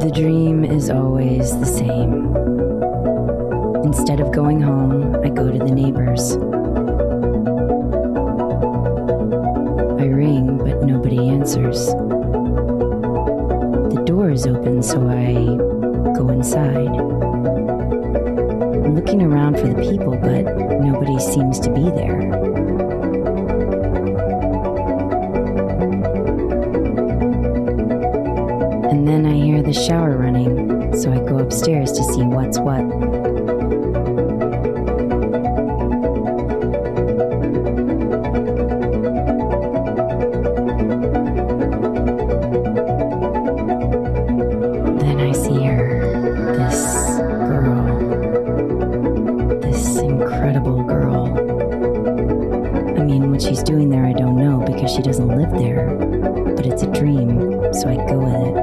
The dream is always the same. Instead of going home, I go to the neighbors. I ring, but nobody answers. The door is open, so I go inside. I'm looking around for the people, but nobody seems to be there. And then I hear the shower running, so I go upstairs to see what's what. Then I see her, this girl, this incredible girl. I mean, what she's doing there I don't know because she doesn't live there, but it's a dream, so I go with it.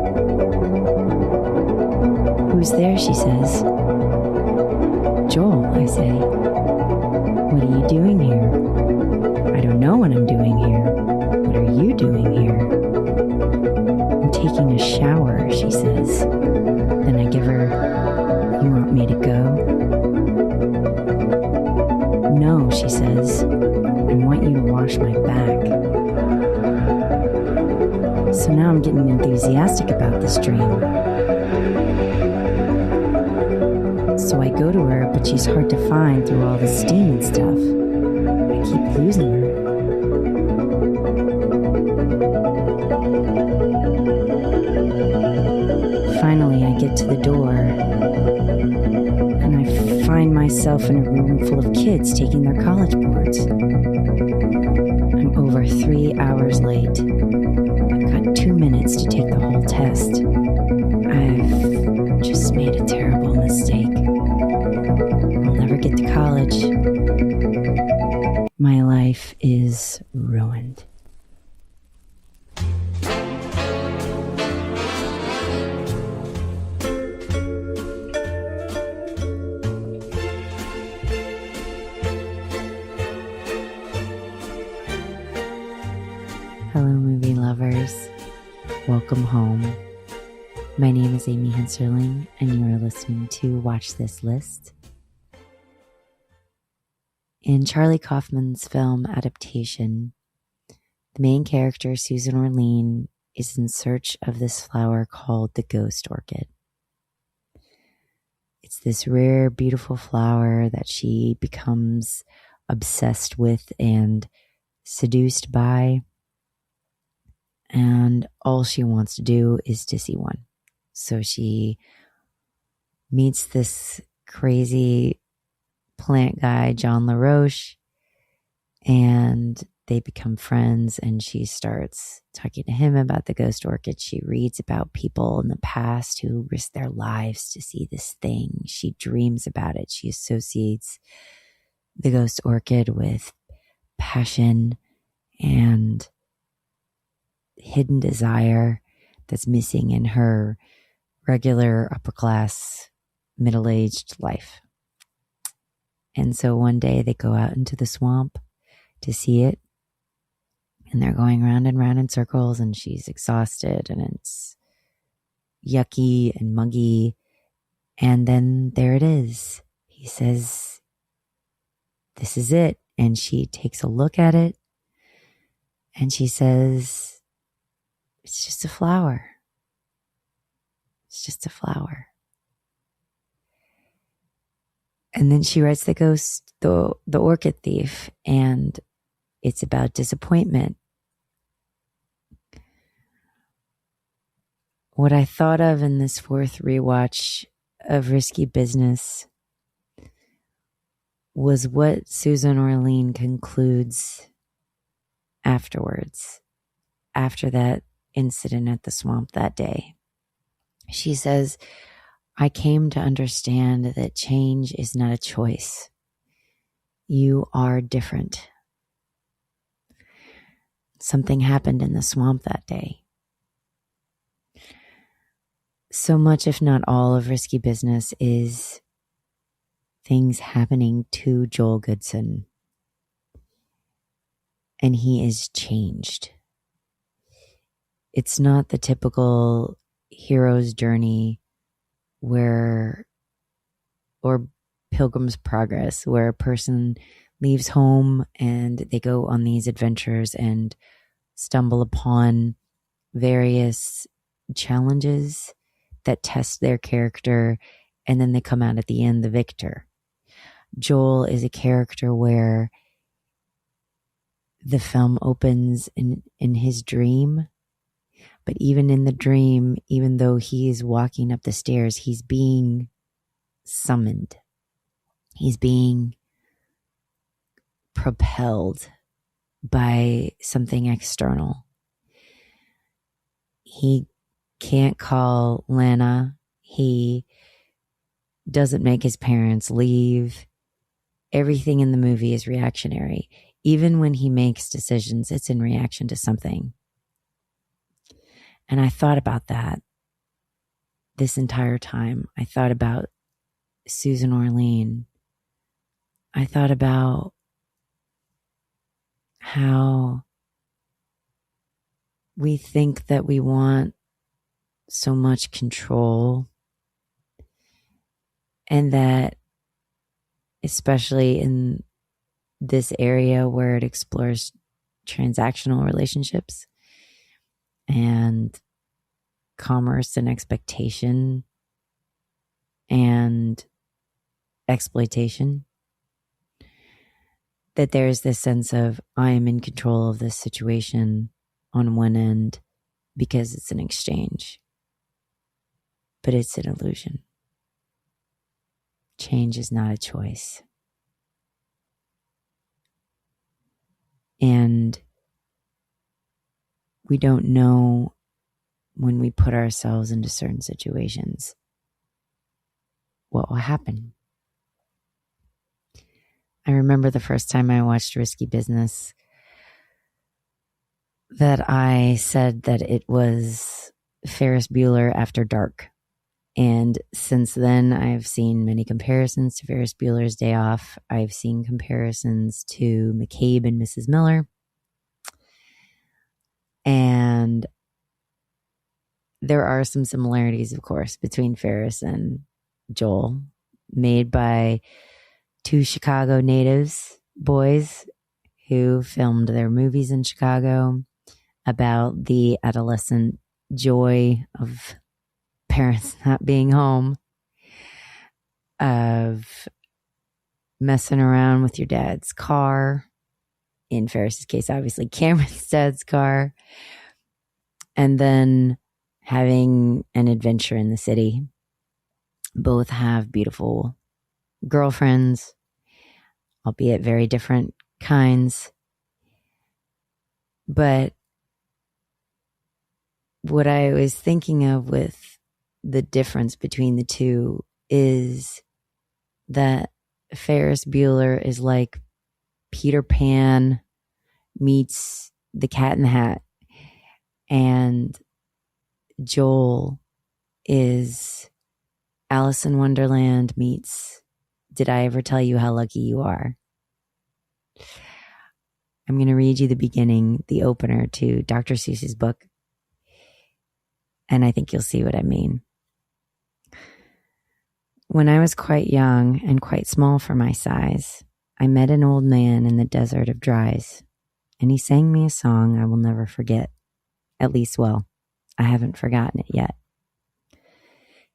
Who's there, she says. Joel, I say. What are you doing here? I don't know what I'm doing here. What are you doing here? I'm taking a shower, she says. Then I give her, you want me to go? No, she says. I want you to wash my back. So now I'm getting enthusiastic about this dream. So I go to her, but she's hard to find through all the steam and stuff. I keep losing her. Finally, I get to the door, and I find myself in a room full of kids taking their college boards. I'm over 3 hours late. I've got 2 minutes to take the whole test. I've just made a terrible mistake. I'll never get to college. My life is ruined. Hello, movie lovers. Welcome home. My name is Amy Hensarling, and you are listening to Watch This List. In Charlie Kaufman's film adaptation, the main character, Susan Orlean, is in search of this flower called the ghost orchid. It's this rare, beautiful flower that she becomes obsessed with and seduced by, and all she wants to do is to see one. So she meets this crazy plant guy, John LaRoche, and they become friends, and she starts talking to him about the ghost orchid. She reads about people in the past who risked their lives to see this thing. She dreams about it. She associates the ghost orchid with passion and hidden desire that's missing in her regular upper-class, middle-aged life. And so one day they go out into the swamp to see it, and they're going round and round in circles, and she's exhausted, and it's yucky and muggy. And then there it is. He says, "This is it." And she takes a look at it, and she says, "It's just a flower. It's just a flower." And then she writes the ghost, the orchid thief, and it's about disappointment. What I thought of in this fourth rewatch of Risky Business was what Susan Orlean concludes afterwards, after that incident at the swamp that day. She says, "I came to understand that change is not a choice. You are different." Something happened in the swamp that day. So much, if not all, of Risky Business is things happening to Joel Goodson. And he is changed. It's not the typical hero's journey or Pilgrim's Progress, where a person leaves home and they go on these adventures and stumble upon various challenges that test their character, and then they come out at the end the victor. Joel is a character where the film opens in his dream, but even in the dream, even though he is walking up the stairs, he's being summoned. He's being propelled by something external. He can't call Lana. He doesn't make his parents leave. Everything in the movie is reactionary. Even when he makes decisions, it's in reaction to something. And I thought about that this entire time. I thought about Susan Orlean. I thought about how we think that we want so much control, and that especially in this area where it explores transactional relationships and commerce and expectation and exploitation, that there's this sense of I am in control of this situation on one end because it's an exchange. But it's an illusion. Change is not a choice. And we don't know when we put ourselves into certain situations what will happen. I remember the first time I watched Risky Business that I said that it was Ferris Bueller After Dark. And since then, I've seen many comparisons to Ferris Bueller's Day Off. I've seen comparisons to McCabe and Mrs. Miller. And there are some similarities, of course, between Ferris and Joel, made by two Chicago natives, boys, who filmed their movies in Chicago about the adolescent joy of parents not being home, of messing around with your dad's car. In Ferris's case, obviously Cameron's dad's car. And then having an adventure in the city. Both have beautiful girlfriends, albeit very different kinds. But what I was thinking of with the difference between the two is that Ferris Bueller is like Peter Pan meets the Cat in the Hat, and Joel is Alice in Wonderland meets Did I Ever Tell You How Lucky You Are? I'm going to read you the beginning, the opener to Dr. Seuss's book, and I think you'll see what I mean. When I was quite young and quite small for my size, I met an old man in the desert of Dries, and he sang me a song I will never forget. At least, well, I haven't forgotten it yet.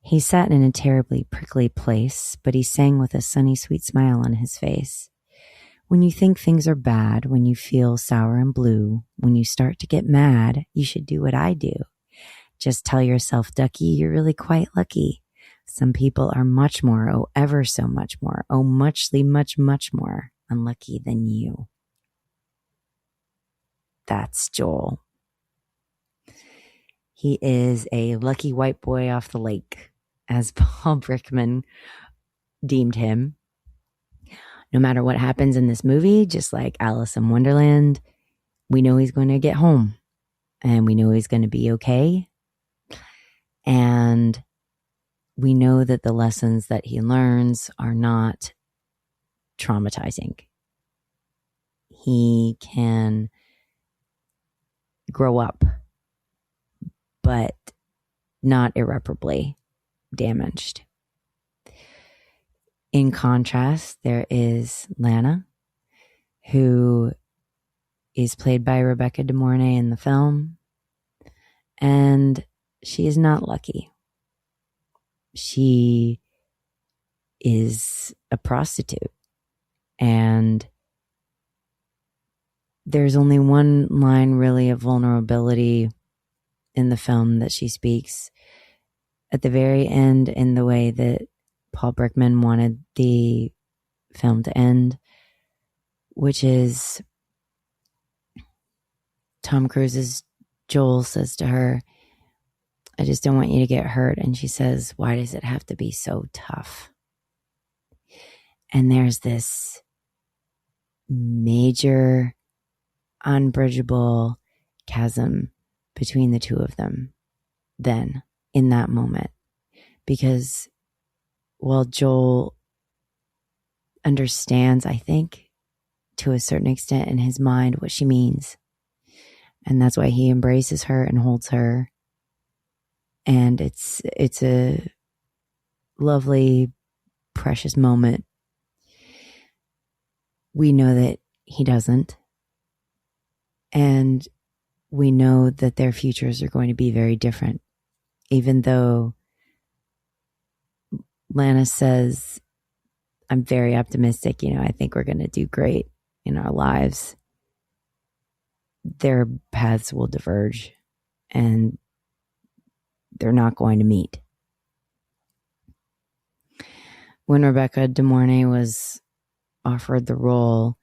He sat in a terribly prickly place, but he sang with a sunny, sweet smile on his face. When you think things are bad, when you feel sour and blue, when you start to get mad, you should do what I do. Just tell yourself, Ducky, you're really quite lucky. Some people are much more, oh, ever so much more, oh, muchly, much, much more unlucky than you. That's Joel. He is a lucky white boy off the lake, as Paul Brickman deemed him. No matter what happens in this movie, just like Alice in Wonderland, we know he's going to get home, and we know he's going to be okay. And we know that the lessons that he learns are not traumatizing. He can grow up, but not irreparably damaged. In contrast, there is Lana, who is played by Rebecca De Mornay in the film, and she is not lucky. She is a prostitute, and there's only one line really of vulnerability in the film that she speaks at the very end, in the way that Paul Brickman wanted the film to end, which is Tom Cruise's Joel says to her, "I just don't want you to get hurt." And she says, "Why does it have to be so tough?" And there's this major, unbridgeable chasm between the two of them then, in that moment. Because while Joel understands, I think, to a certain extent in his mind what she means, and that's why he embraces her and holds her, and it's a lovely, precious moment. We know that he doesn't, and we know that their futures are going to be very different, even though Lana says, "I'm very optimistic, I think we're going to do great in our lives." Their paths will diverge, and they're not going to meet. When Rebecca De Mornay was offered the role,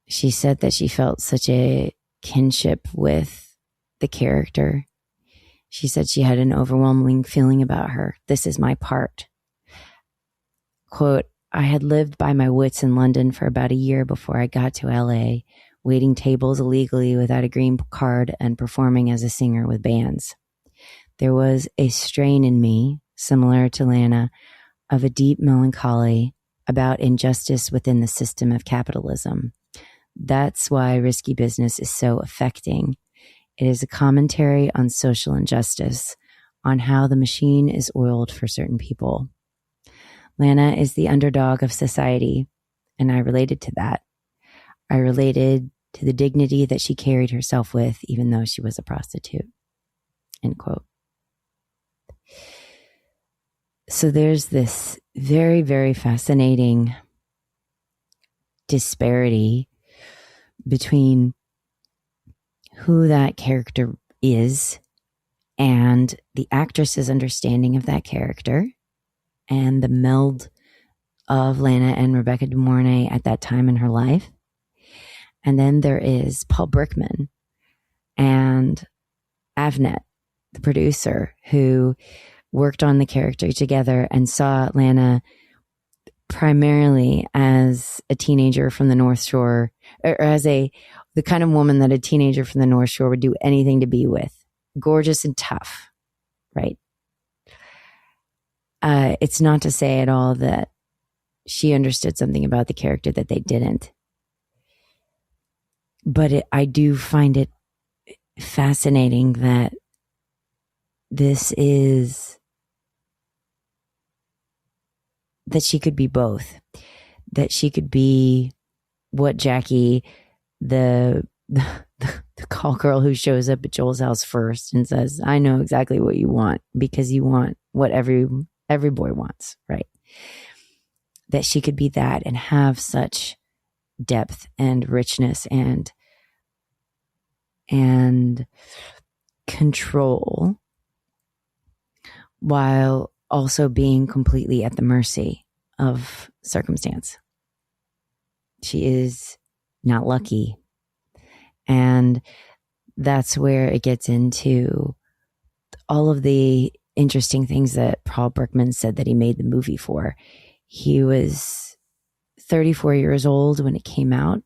she said that she felt such a kinship with the character. She said she had an overwhelming feeling about her. "This is my part." Quote, "I had lived by my wits in London for about a year before I got to LA, waiting tables illegally without a green card and performing as a singer with bands. There was a strain in me, similar to Lana, of a deep melancholy about injustice within the system of capitalism. That's why Risky Business is so affecting. It is a commentary on social injustice, on how the machine is oiled for certain people. Lana is the underdog of society, and I related to that. I related to the dignity that she carried herself with, even though she was a prostitute." End quote. So there's this very, very fascinating disparity between who that character is and the actress's understanding of that character, and the meld of Lana and Rebecca De Mornay at that time in her life. And then there is Paul Brickman and Avnet, the producer, who worked on the character together and saw Lana primarily as a teenager from the North Shore, or as the kind of woman that a teenager from the North Shore would do anything to be with. Gorgeous and tough, right? It's not to say at all that she understood something about the character that they didn't. But I do find it fascinating that that she could be both. That she could be what Jackie, the call girl who shows up at Joel's house first and says, "I know exactly what you want," because you want what every boy wants, right? That she could be that and have such depth and richness and control, while also being completely at the mercy of circumstance. She is not lucky. And that's where it gets into all of the interesting things that Paul Brickman said that he made the movie for. He was 34 years old when it came out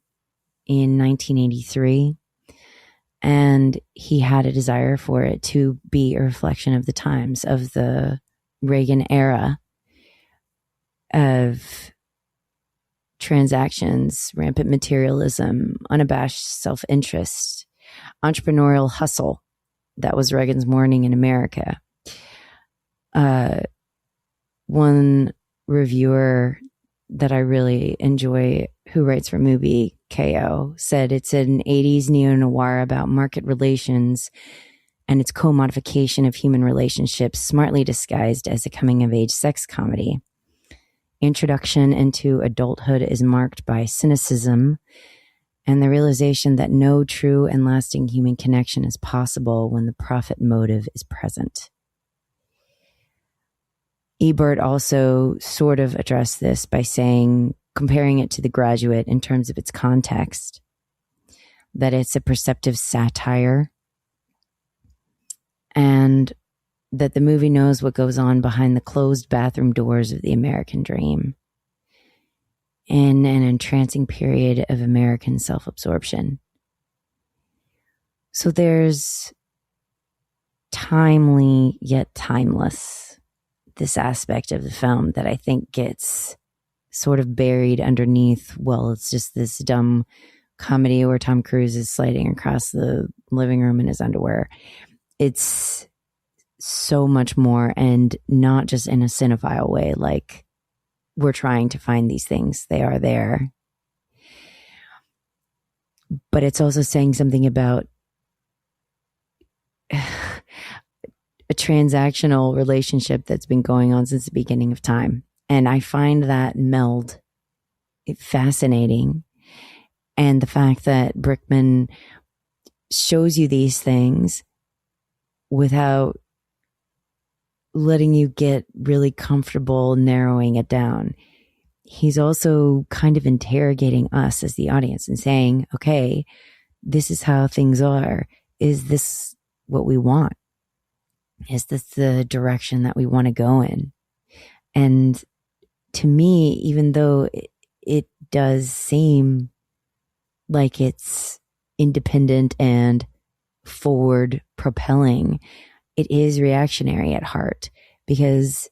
in 1983. And he had a desire for it to be a reflection of the times, of the Reagan era of transactions, rampant materialism, unabashed self-interest, entrepreneurial hustle. That was Reagan's morning in America. One reviewer that I really enjoy, who writes for Movie KO, said it's an 80s neo-noir about market relations and its co-modification of human relationships, smartly disguised as a coming-of-age sex comedy. Introduction into adulthood is marked by cynicism and the realization that no true and lasting human connection is possible when the profit motive is present. Ebert also sort of addressed this by saying, comparing it to The Graduate in terms of its context, that it's a perceptive satire and that the movie knows what goes on behind the closed bathroom doors of the American dream in an entrancing period of American self-absorption. So there's timely yet timeless this aspect of the film that I think gets sort of buried underneath, well, it's just this dumb comedy where Tom Cruise is sliding across the living room in his underwear. It's so much more, and not just in a cinephile way, like we're trying to find these things. They are there. But it's also saying something about a transactional relationship that's been going on since the beginning of time. And I find that meld fascinating. And the fact that Brickman shows you these things without letting you get really comfortable narrowing it down. He's also kind of interrogating us as the audience and saying, okay, this is how things are. Is this what we want? Is this the direction that we want to go in? And to me, even though it does seem like it's independent and forward propelling, it is reactionary at heart, because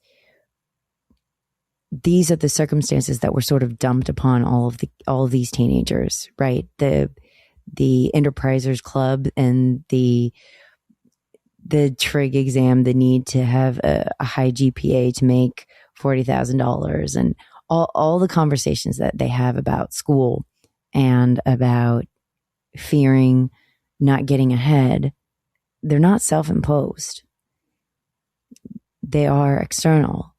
these are the circumstances that were sort of dumped upon all of these teenagers, right? The Enterprisers Club and the trig exam, the need to have a high GPA to make $40,000, and all the conversations that they have about school and about fearing not getting ahead. They're not self-imposed. They are external,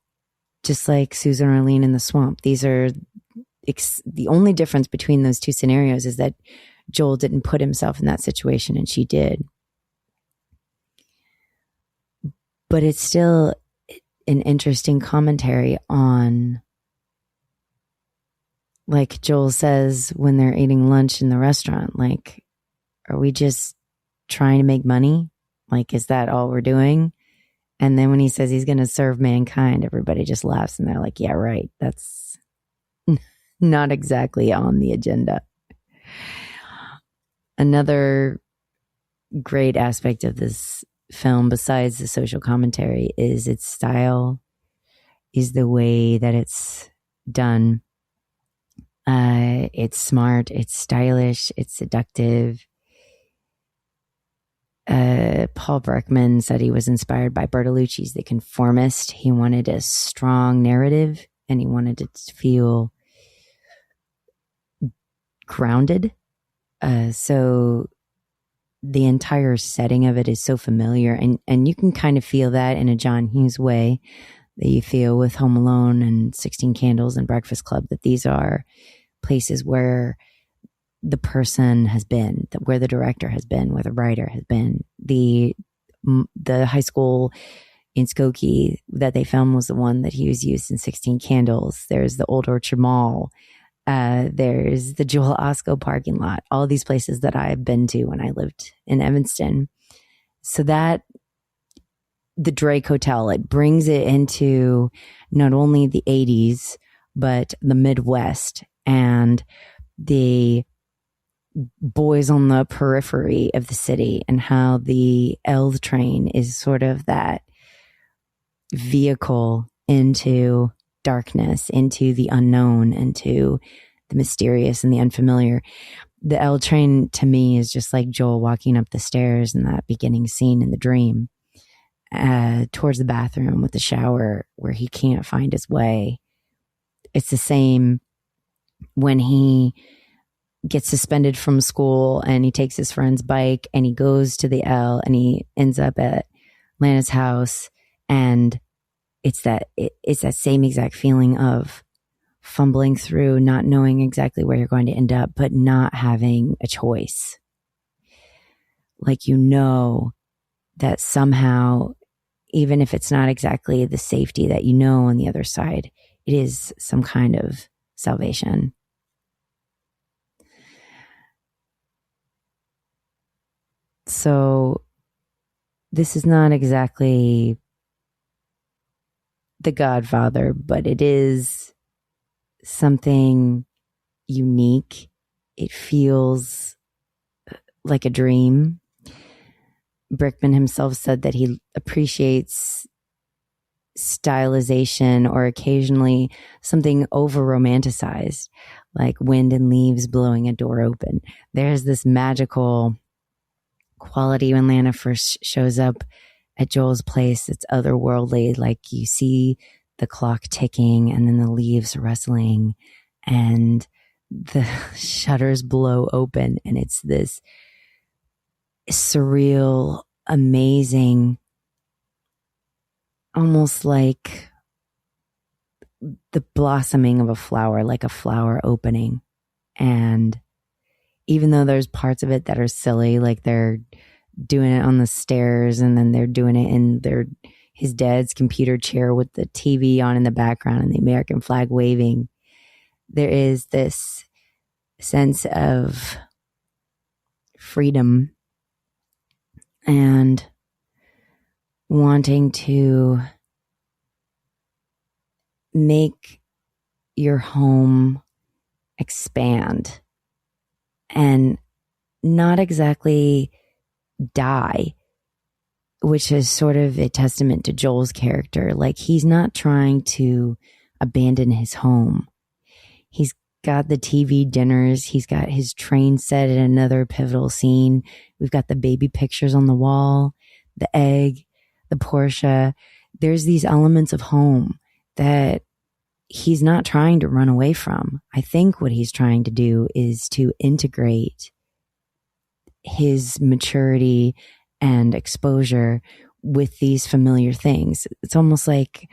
just like Susan Arlene in the swamp. These are the only difference between those two scenarios is that Joel didn't put himself in that situation and she did. But it's still an interesting commentary on, like Joel says when they're eating lunch in the restaurant, like, are we just trying to make money? Like, is that all we're doing? And then when he says he's going to serve mankind, everybody just laughs and they're like, yeah, right. That's not exactly on the agenda. Another great aspect of this film, besides the social commentary, is its style, is the way that it's done. It's smart, it's stylish, it's seductive. Paul Brickman said he was inspired by Bertolucci's The Conformist. He wanted a strong narrative and he wanted it to feel grounded. So the entire setting of it is so familiar, and you can kind of feel that in a John Hughes way that you feel with Home Alone and 16 Candles and Breakfast Club, that these are places where the person has been, where the director has been, where the writer has been. The high school in Skokie that they filmed was the one that Hughes used in 16 Candles. There's the Old Orchard Mall. There's the Joel Osco parking lot, all these places that I've been to when I lived in Evanston. So that the Drake Hotel, it brings it into not only the 80s, but the Midwest and the boys on the periphery of the city, and how the L train is sort of that vehicle into darkness, into the unknown, into the mysterious and the unfamiliar. The L train to me is just like Joel walking up the stairs in that beginning scene in The Dream. towards the bathroom with the shower where he can't find his way. It's the same when he gets suspended from school and he takes his friend's bike and he goes to the L and he ends up at Lana's house, and it's that same exact feeling of fumbling through, not knowing exactly where you're going to end up, but not having a choice. Like, you know that somehow, even if it's not exactly the safety that you know on the other side, it is some kind of salvation. So this is not exactly The Godfather, but it is something unique. It feels like a dream. Brickman himself said that he appreciates stylization or occasionally something over romanticized, like wind and leaves blowing a door open. There's this magical quality when Lana first shows up at Joel's place. It's otherworldly. Like, you see the clock ticking and then the leaves rustling and the shutters blow open, and it's this surreal, amazing, almost like the blossoming of a flower, like a flower opening. And even though there's parts of it that are silly, like they're doing it on the stairs and then they're doing it in his dad's computer chair with the TV on in the background and the American flag waving, there is this sense of freedom and wanting to make your home expand and not exactly die, which is sort of a testament to Joel's character. Like, he's not trying to abandon his home. He's got the TV dinners. He's got his train set at another pivotal scene. We've got the baby pictures on the wall, the egg, the Porsche. There's these elements of home that he's not trying to run away from. I think what he's trying to do is to integrate his maturity and exposure with these familiar things. It's almost like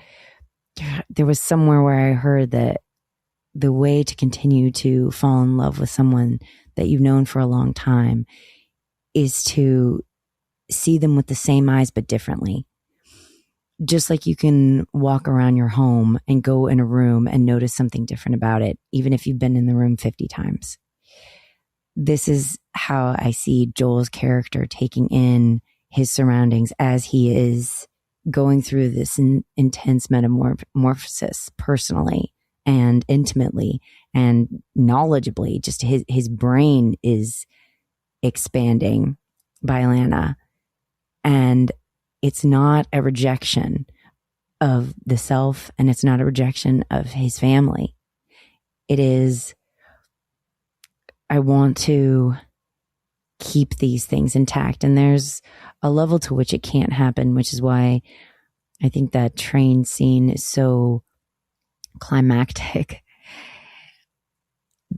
there was somewhere where I heard that the way to continue to fall in love with someone that you've known for a long time is to see them with the same eyes but differently. Just like you can walk around your home and go in a room and notice something different about it, even if you've been in the room 50 times. This is how I see Joel's character taking in his surroundings as he is going through this intense metamorphosis personally and intimately and knowledgeably. Just his brain is expanding by Lana. And it's not a rejection of the self, and it's not a rejection of his family. It is, I want to keep these things intact. And there's a level to which it can't happen, which is why I think that train scene is so climactic,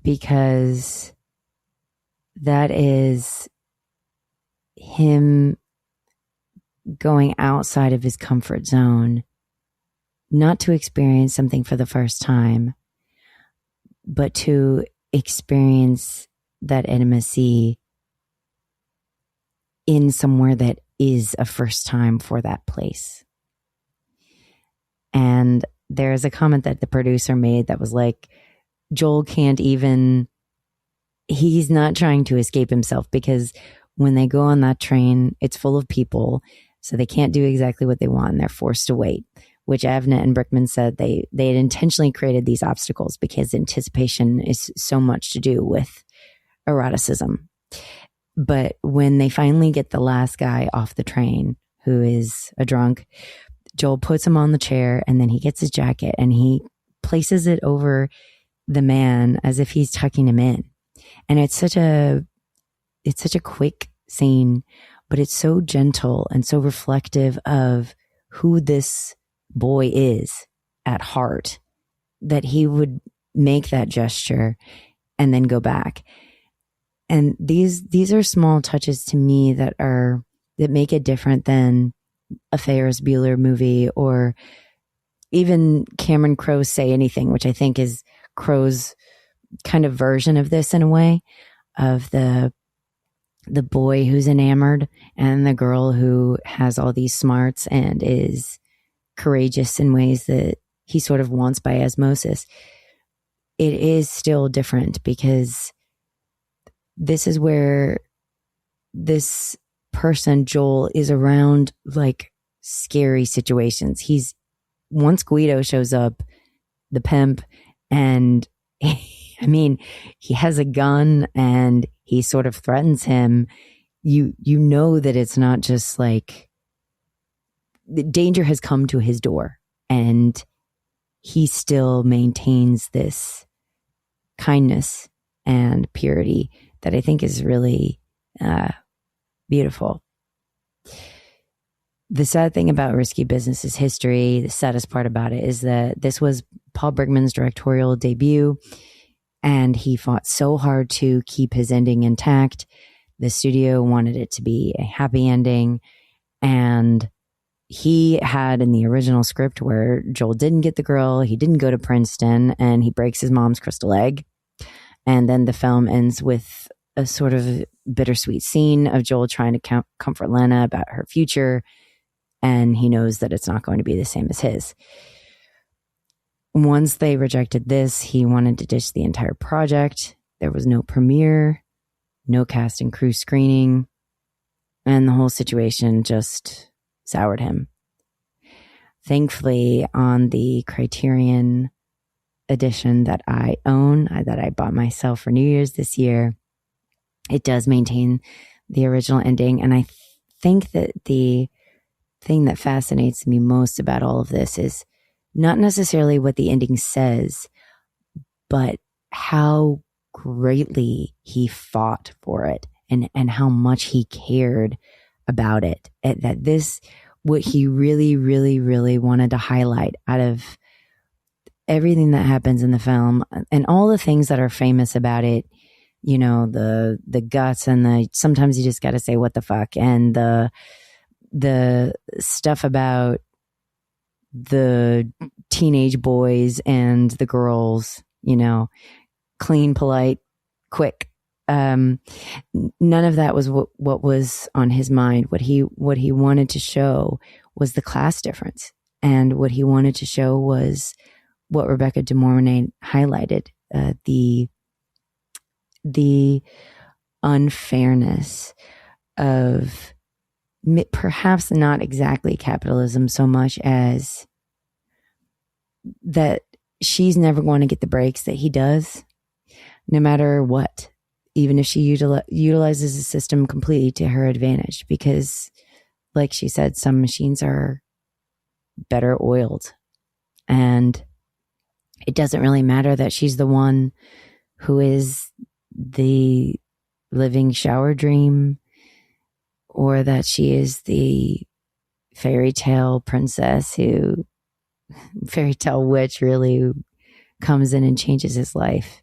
because that is him going outside of his comfort zone, not to experience something for the first time, but to experience that intimacy in somewhere that is a first time for that place. And there is a comment that the producer made that was like, Joel can't even, he's not trying to escape himself, because when they go on that train, it's full of people, so they can't do exactly what they want and they're forced to wait, which Avnet and Brickman said they had intentionally created these obstacles because anticipation is so much to do with eroticism. But when they finally get the last guy off the train, who is a drunk, Joel puts him on the chair and then he gets his jacket and he places it over the man as if he's tucking him in. And it's such a quick scene, but it's so gentle and so reflective of who this boy is at heart that he would make that gesture and then go back. And these are small touches to me that make it different than a Ferris Bueller movie, or even Cameron Crowe's Say Anything, which I think is Crowe's kind of version of this in a way, of the boy who's enamored and the girl who has all these smarts and is courageous in ways that he sort of wants by osmosis. It is still different because this is where this person, Joel, is around like scary situations. Once Guido shows up, the pimp, and I mean, he has a gun and he sort of threatens him. You know that it's not just like the danger has come to his door, and he still maintains this kindness and purity that I think is really beautiful. The sad thing about Risky Business's history, the saddest part about it, is that this was Paul Brickman's directorial debut, and he fought so hard to keep his ending intact. The studio wanted it to be a happy ending, and he had in the original script where Joel didn't get the girl, he didn't go to Princeton, and he breaks his mom's crystal egg. And then the film ends with a sort of bittersweet scene of Joel trying to comfort Lana about her future, and he knows that it's not going to be the same as his. Once they rejected this, he wanted to ditch the entire project. There was no premiere, no cast and crew screening, and the whole situation just soured him. Thankfully, on the Criterion edition that I own, that I bought myself for New Year's this year, it does maintain the original ending. And I think that the thing that fascinates me most about all of this is not necessarily what the ending says, but how greatly he fought for it, and how much he cared about it. That this, what he really, really, really wanted to highlight out of everything that happens in the film and all the things that are famous about it, you know, the guts and the, sometimes you just got to say what the fuck, and the stuff about the teenage boys and the girls, you know, clean, polite, quick. None of that was what was on his mind. What he wanted to show was the class difference, and what he wanted to show was what Rebecca De Mornay highlighted, the unfairness of perhaps not exactly capitalism so much as that she's never going to get the breaks that he does, no matter what, even if she utilizes the system completely to her advantage, because like she said, some machines are better oiled, and it doesn't really matter that she's the one who is the living shower dream, or that she is the fairy tale princess fairy tale witch really, who comes in and changes his life.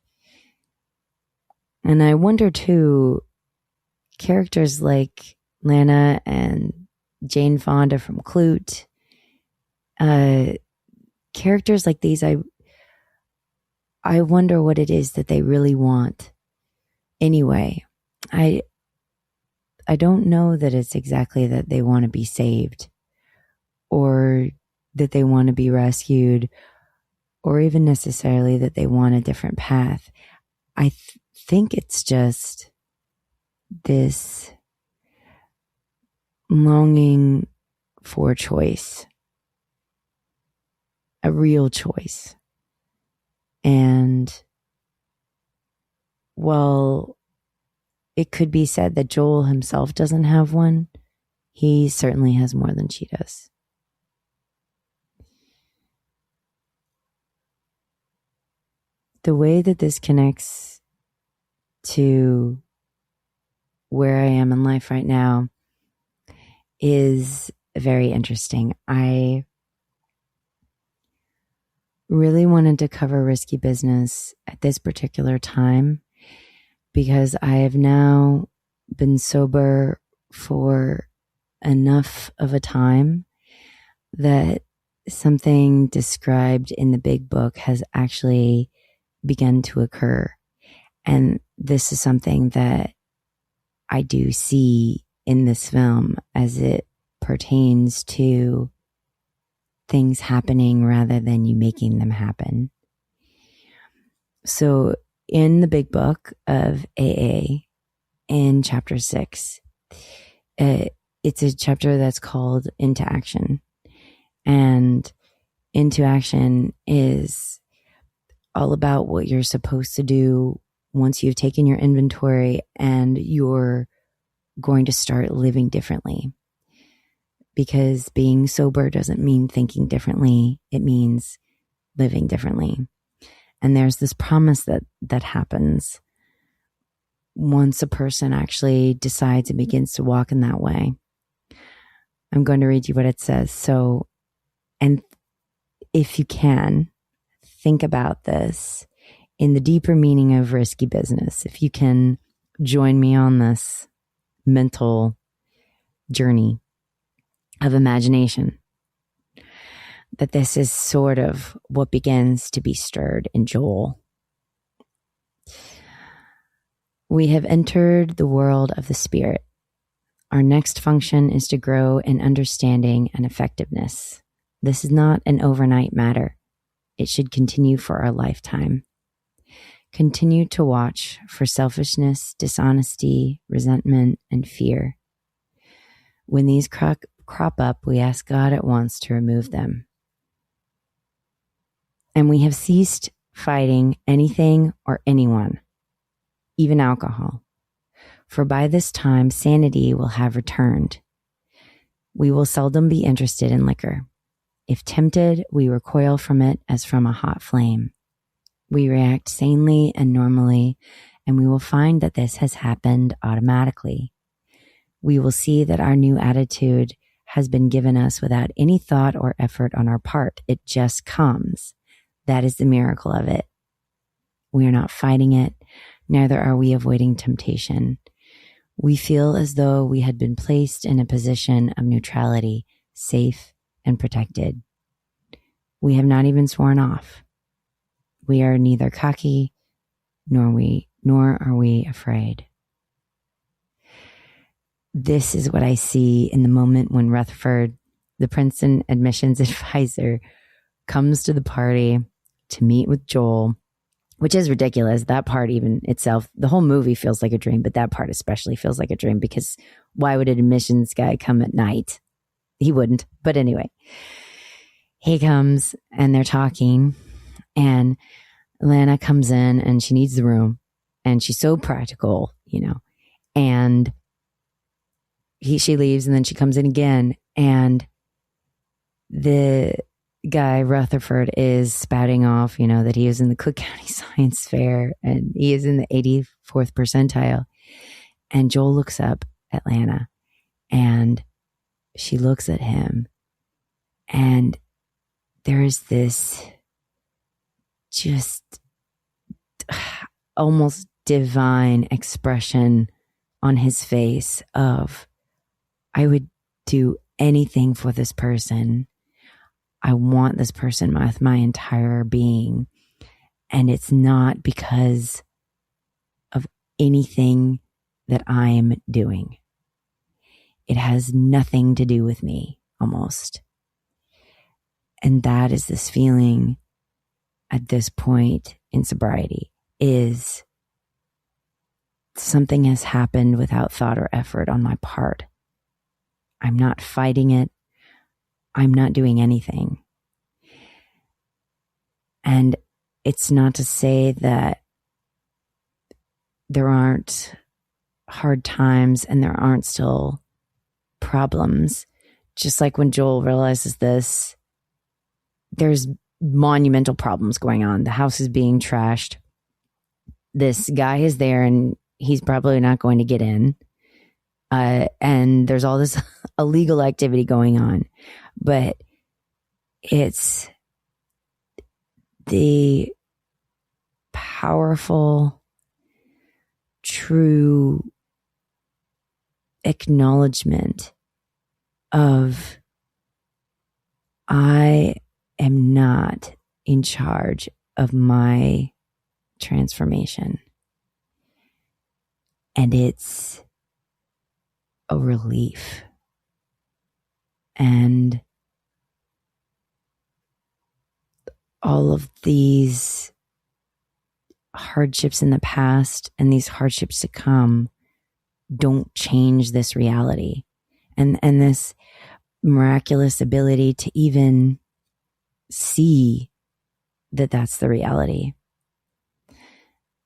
And I wonder too, characters like Lana and Jane Fonda from Clute, characters like these, I wonder what it is that they really want. Anyway, I don't know that it's exactly that they want to be saved, or that they want to be rescued, or even necessarily that they want a different path. I think it's just this longing for choice, a real choice. And while it could be said that Joel himself doesn't have one, he certainly has more than she does. The way that this connects to where I am in life right now is very interesting. I really wanted to cover risky business at this particular time because I have now been sober for enough of a time that something described in the big book has actually begun to occur. And this is something that I do see in this film as it pertains to things happening rather than you making them happen. So in the big book of AA, in chapter 6, it's a chapter that's called Into Action. And Into Action is all about what you're supposed to do once you've taken your inventory and you're going to start living differently. Because being sober doesn't mean thinking differently. It means living differently. And there's this promise that happens once a person actually decides and begins to walk in that way. I'm going to read you what it says. So, and if you can, think about this in the deeper meaning of risky business. If you can join me on this mental journey of imagination, that this is sort of what begins to be stirred in Joel. We have entered the world of the spirit. Our next function is to grow in understanding and effectiveness. This is not an overnight matter. It should continue for our lifetime. Continue to watch for selfishness, dishonesty, resentment, and fear. When these crop up, we ask God at once to remove them. And we have ceased fighting anything or anyone, even alcohol. For by this time, sanity will have returned. We will seldom be interested in liquor. If tempted, we recoil from it as from a hot flame. We react sanely and normally, and we will find that this has happened automatically. We will see that our new attitude has been given us without any thought or effort on our part. It just comes. That is the miracle of it. We are not fighting it, neither are we avoiding temptation. We feel as though we had been placed in a position of neutrality, safe and protected. We have not even sworn off. We are neither cocky nor are we afraid. This is what I see in the moment when Rutherford, the Princeton admissions advisor, comes to the party to meet with Joel, which is ridiculous. That part even itself, the whole movie feels like a dream, but that part especially feels like a dream because why would an admissions guy come at night? He wouldn't. But anyway, he comes and they're talking and Lana comes in and she needs the room and she's so practical, and she leaves and then she comes in again and the guy Rutherford is spouting off, that he is in the Cook County Science Fair and he is in the 84th percentile. And Joel looks up at Lana and she looks at him and there is this just almost divine expression on his face of, I would do anything for this person. I want this person with my entire being. And it's not because of anything that I'm doing. It has nothing to do with me, almost. And that is this feeling at this point in sobriety, is something has happened without thought or effort on my part. I'm not fighting it. I'm not doing anything. And it's not to say that there aren't hard times and there aren't still problems. Just like when Joel realizes this, there's monumental problems going on. The house is being trashed. This guy is there and he's probably not going to get in. And there's all this illegal activity going on, but it's the powerful, true acknowledgement of I am not in charge of my transformation. And it's a relief. And all of these hardships in the past and these hardships to come don't change this reality. And this miraculous ability to even see that that's the reality.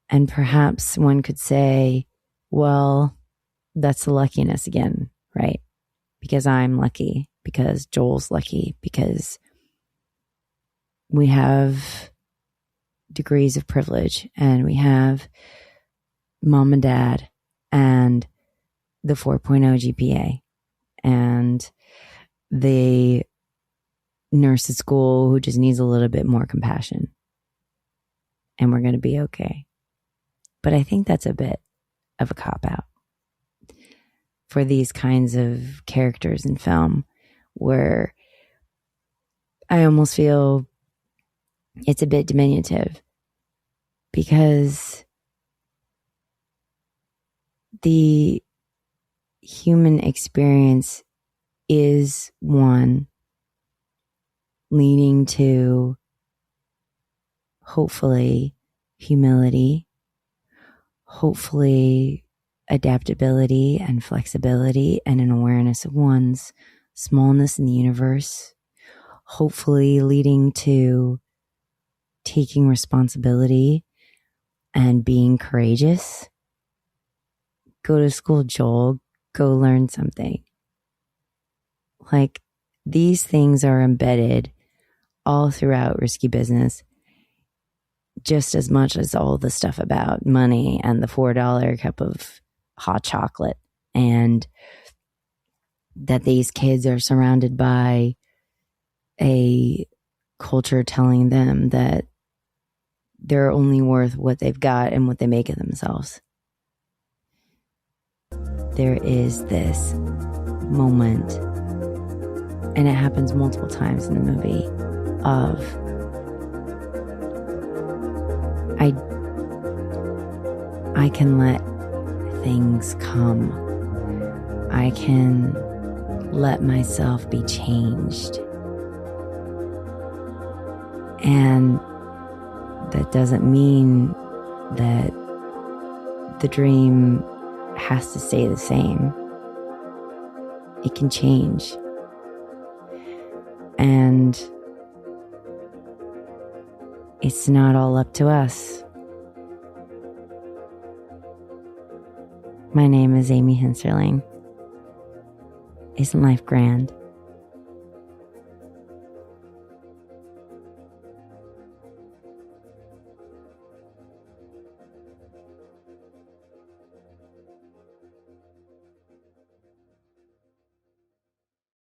And perhaps one could say, well, that's the luckiness again, right? Because I'm lucky, because Joel's lucky, because we have degrees of privilege and we have mom and dad and the 4.0 GPA and the nurse at school who just needs a little bit more compassion, and we're going to be okay. But I think that's a bit of a cop-out for these kinds of characters in film, where I almost feel it's a bit diminutive, because the human experience is one leading to, hopefully, humility, hopefully adaptability and flexibility and an awareness of one's smallness in the universe, hopefully leading to taking responsibility and being courageous. Go to school, Joel. Go learn something. Like, these things are embedded all throughout Risky Business, just as much as all the stuff about money and the $4 cup of hot chocolate, and that these kids are surrounded by a culture telling them that they're only worth what they've got and what they make of themselves. There is this moment, and it happens multiple times in the movie, of I can let things come. I can let myself be changed. And that doesn't mean that the dream has to stay the same. It can change. And it's not all up to us. My name is Amy Hensarling. Isn't life grand?